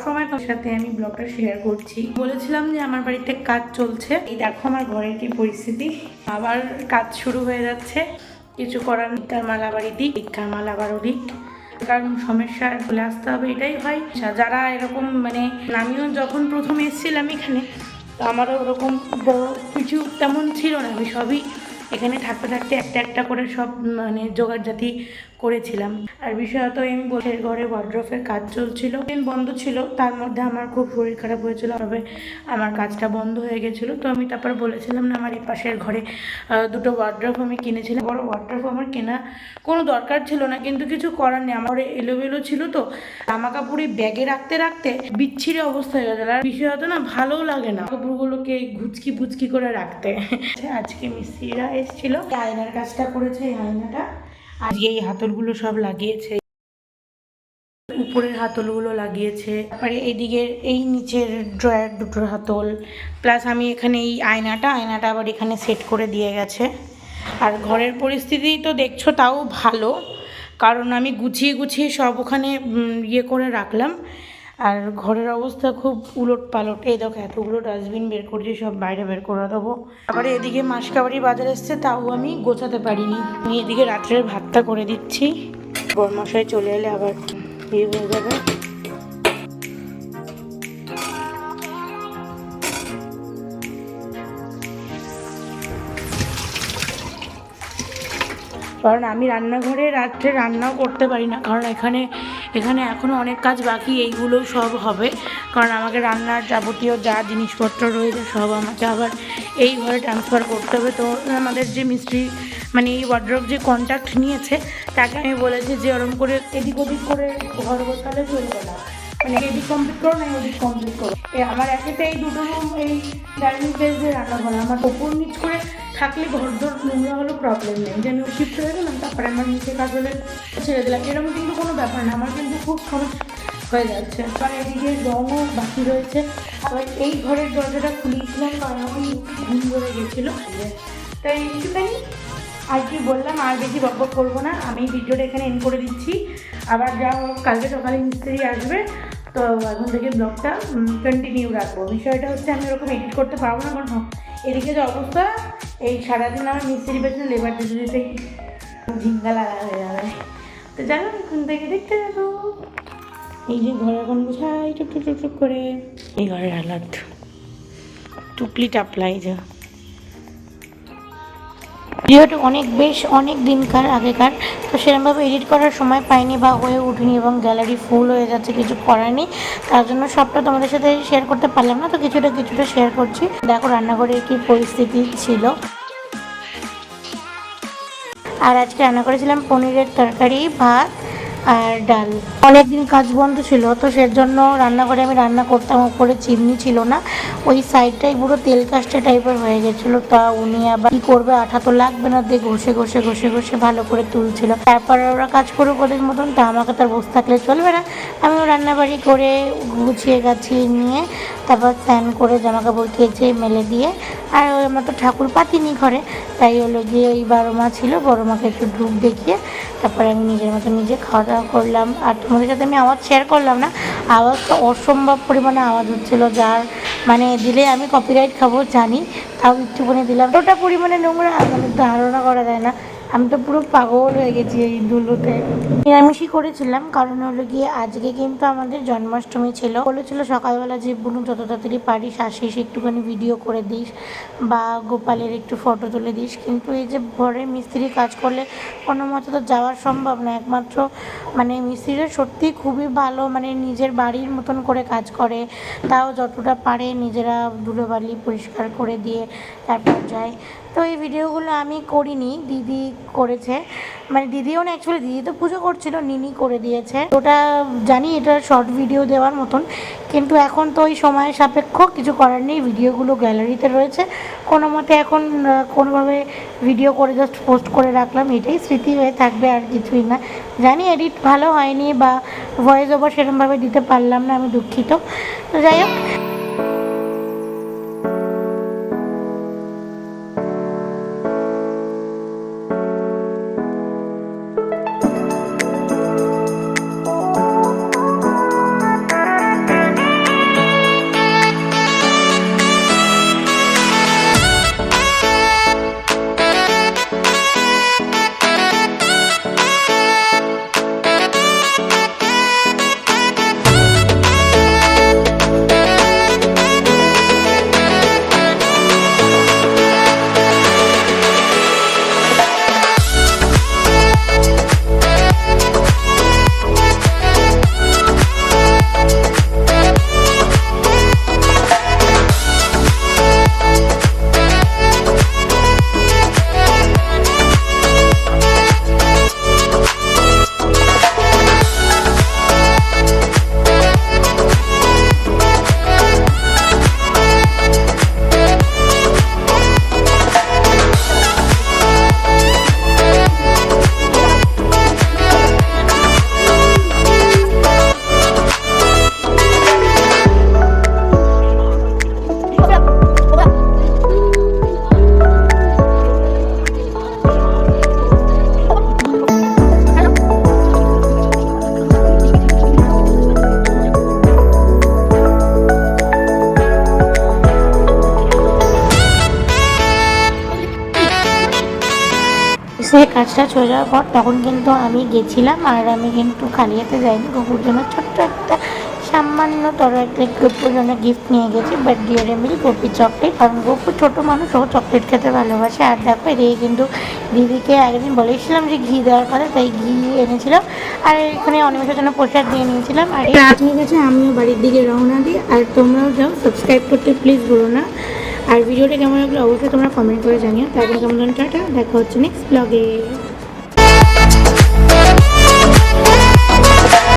সময় তোমার সাথে আমি ব্লগটা শেয়ার করছি। বলেছিলাম যে আমার বাড়িতে কাজ চলছে, এই দেখো আমার ঘরের কি পরিস্থিতি। আবার কাজ শুরু হয়ে যাচ্ছে, কিছু করার ইটার মাল আবার এদিক, ইটার মাল আবার ওদিক, কারণ সমস্যা চলে আসতে হবে, এটাই হয়। যারা এরকম মানে আমিও যখন প্রথম এসেছিলাম এখানে, তো আমারও ওরকম কিছু তেমন ছিল না, আমি সবই এখানে থাকতে থাকতে একটা একটা করে সব মানে জোগাড় জাতি করেছিলাম। আর বিষয়ত আমি বসে ঘরে ওয়ার্ড্রোবের কাজ চলছিল, দিন বন্ধ ছিল, তার মধ্যে আমার খুব শরীর খারাপ হয়েছিল, তবে আমার কাজটা বন্ধ হয়ে গেছিলো। তো আমি তারপর বলেছিলাম না, আমার এই পাশের ঘরে দুটো ওয়ার্ড্রোব আমি কিনেছিলাম। বড় ওয়ার্ড্রোব আমার কেনা কোনো দরকার ছিল না, কিন্তু কিছু করার নেই, আমার এলোমেলো ছিল, তো জামা কাপড় ব্যাগে রাখতে রাখতে বিচ্ছিরি অবস্থা হয়ে গেল। আর বিষয়ত না ভালোও লাগে না কাপড়গুলোকে ঘুচকি পুচকি করে রাখতে। আজকে মিস্ত্রিরা এসেছিল, আয়নার কাজটা করেছে, এই আয়নাটা আজকে এই হাতলগুলো সব লাগিয়েছে, উপরের হাতলগুলো লাগিয়েছে, তারপরে এইদিকে এই নিচের ড্রয়ার দুটোর হাতল, প্লাস আমি এখানে এই আয়নাটা আবার এখানে সেট করে দিয়ে গেছে। আর ঘরের পরিস্থিতি তো দেখছো, তাও ভালো, কারণ আমি গুছিয়ে গুছিয়ে সব ওখানে ইয়ে করে রাখলাম। আর ঘরের অবস্থা খুব উলট পালট, এই দেখো এতগুলো ডাস্টবিন বের করছি, সব বাইরে বের করে দেবো। আবার এদিকে মাসকাবাড়ি বাজার এসছে, তাও আমি গোছাতে পারিনি। আমি এদিকে রাত্রের ভাতটা করে দিচ্ছি, বরমশাই চলে এলে আবার ইয়ে হয়ে যাবে। কারণ আমি রান্নাঘরে রাত্রে রান্নাও করতে পারি না, কারণ এখানে এখনও অনেক কাজ বাকি, এইগুলো সব হবে। কারণ আমাকে রান্নার যাবতীয় যা জিনিসপত্র রয়েছে সব আমাকে আবার এই ঘরে ট্রান্সফার করতে হবে। তো আমাদের যে মিস্ত্রি মানে এই ওয়ার্ড্রোব যে কন্ট্রাক্ট নিয়েছে, তাকে আমি বলেছি যে ওরকম করে এদিক ওদিক করে ঘর গোছালে চলবে না, মানে এদিক কমপ্লিট করো না ওদিক কমপ্লিট করো। আমার একেতে এই দুটো রুম, এই ডাইনিং টেবিলে রান্নাঘর, আমার ওপর নিচ করে থাকলে ঘর দর নোংরা হলেও প্রবলেম নেই, যে আমি শিফট হয়ে গেলাম তারপরে আমার নিচে কাজ হলে ছেড়ে দিলাম, এরকম কিন্তু কোনো ব্যাপার না, আমার কিন্তু খুব সমস্যা হয়ে যাচ্ছে। কারণ এদিকে রঙও বাকি রয়েছে, আবার এই ঘরের দরজাটা খুলিয়েছিলাম কারণ আমার ঘুম ধরে গেছিলো, তাই একটুখানি আর কি বললাম, আর বেশি বকবক করবো না, আমি ভিডিওটা এখানে এন্ড করে দিচ্ছি। আবার যা হোক কালকে সকালে মিস্ত্রি আসবে, তো এখন থেকে ব্লগটা কন্টিনিউ রাখবো। বিষয়টা হচ্ছে আমি ওরকম এডিট করতে পারবো না, কারণ এদিকে যে অবস্থা, এই সারাদিন আমার মিস্ত্রি পেছনে লেবার দিতে দিতেই ঝিঙ্গা লাগা হয়ে যাবে। তো জানো এখন থেকে দেখতে যাবো, এই যে ঘরে এখন বোঝাই টুক টুক টুক করে, এই ঘরের হালাত টুকলি টাপলাই যা। ভিডিওটা অনেক দিনকার আগেকার, তো সেরকমভাবে এডিট করার সময় পাইনি বা হয়ে উঠিনি, এবং গ্যালারি ফুল হয়ে যাচ্ছে, কিছু করার নেই, তার জন্য সবটা তোমাদের সাথে শেয়ার করতে পারলাম না। তো কিছুটা শেয়ার করছি। দেখো রান্নাঘরের কি পরিস্থিতি ছিল। আর আজকে রান্না করেছিলাম পনিরের তরকারি, ভাত আর ডাল। অনেকদিন কাজ বন্ধ ছিল, তো সেজন্য রান্নাঘরে আমি রান্না করতাম, উপরে চিমনি ছিল না, ওই সাইডটাই পুরো তেল কাস্টা টাইপের হয়ে গেছিলো। তা উনি আবার কী করবে, আঠা তো লাগবে না, দিয়ে ঘষে ঘষে ঘষে ঘষে ভালো করে তুলছিল। তারপরে ওরা কাজ করুক ওদের মতন, তা আমাকে তার বসে থাকলে চলবে না। আমিও রান্নাবাড়ি করে গুছিয়ে গাছিয়ে নিয়ে তারপর স্নান করে জামা কাপড় কেচে মেলে দিয়ে, আর আমার তো ঠাকুর পাতিনি ঘরে, তাই হলো গিয়ে ওই বড় মা ছিল, বড় মাকে একটু ধূপ দেখিয়ে তারপরে আমি নিজের মতো নিজে খাওয়া দাওয়া করলাম। আর তোমাদের সাথে আমি আওয়াজ শেয়ার করলাম না, আওয়াজটা অসম্ভব পরিমাণে আওয়াজ হচ্ছিলো, যার মানে দিলে আমি কপিরাইট খাবো জানি, তাও একটুখানি দিলাম। ওটা পরিমাণে নোংরা মানে ধারণা করা যায় না, আমি তো পুরো পাগল হয়ে গেছি এই ধুলোতে। নিরামিষই করেছিলাম, কারণ হলো গিয়ে আজকে কিন্তু আমাদের জন্মাষ্টমী ছিল। বলেছিল সকালবেলা যে বুনু যত তাড়াতাড়ি পারিস আসিস, একটুখানি ভিডিও করে দিস বা গোপালের একটু ফটো তুলে দিস, কিন্তু এই যে ঘরে মিস্ত্রি কাজ করলে কোনো মতো তো যাওয়া সম্ভব না। একমাত্র মানে মিস্ত্রিরা সত্যিই খুবই ভালো, মানে নিজের বাড়ির মতন করে কাজ করে, তাও যতটা পারে নিজেরা ধুলোবালি পরিষ্কার করে দিয়ে তারপর যায়। তো এই ভিডিওগুলো আমি করিনি, দিদি করেছে, মানে দিদিও না, অ্যাকচুয়ালি দিদি তো পুজো করছিল, নিনি করে দিয়েছে। ওটা জানি এটা শর্ট ভিডিও দেওয়ার মতন, কিন্তু এখন তো ওই সময়ের সাপেক্ষ, কিছু করার নেই। ভিডিওগুলো গ্যালারিতে রয়েছে, কোনো মতে এখন কোনোভাবে ভিডিও করে জাস্ট পোস্ট করে রাখলাম, এটাই স্মৃতি হয়ে থাকবে, আর কিছুই না। জানি এডিট ভালো হয়নি বা ভয়েস ওভার সেরকমভাবে দিতে পারলাম না, আমি দুঃখিত। তো যাই হোক, সে কাজটা হয়ে যাওয়ার পর তখন কিন্তু আমি গেছিলাম, আর আমি কিন্তু খালি হাতে যাইনি, গপুর জন্য ছোট্ট একটা সামান্য একটা গপুর জন্য গিফট নিয়ে গেছি, but dairy milk guppy chocolate, কারণ গপু ছোটো মানুষ, ও চকলেট খেতে ভালোবাসে। আর দেখো এদিকে কিন্তু দিদিকে একদিন বলেছিলাম যে ঘি দেওয়ার কথা, তাই ঘি এনেছিলাম, আর এখানে অনিমেষের জন্য প্রসাদ দিয়ে নিয়েছিলাম। আর রাত হয়ে গেছে, আমিও বাড়ির দিকে রওনা দিই, আর তোমরাও যাও, সাবস্ক্রাইব করতে প্লিজ ভুলো না। আর ভিডিওটা কেমন লাগলো অবশ্যই তোমরা কমেন্ট করে জানিও। তারপরে কেমন টাটা, দেখা হচ্ছে নেক্সট ব্লগে।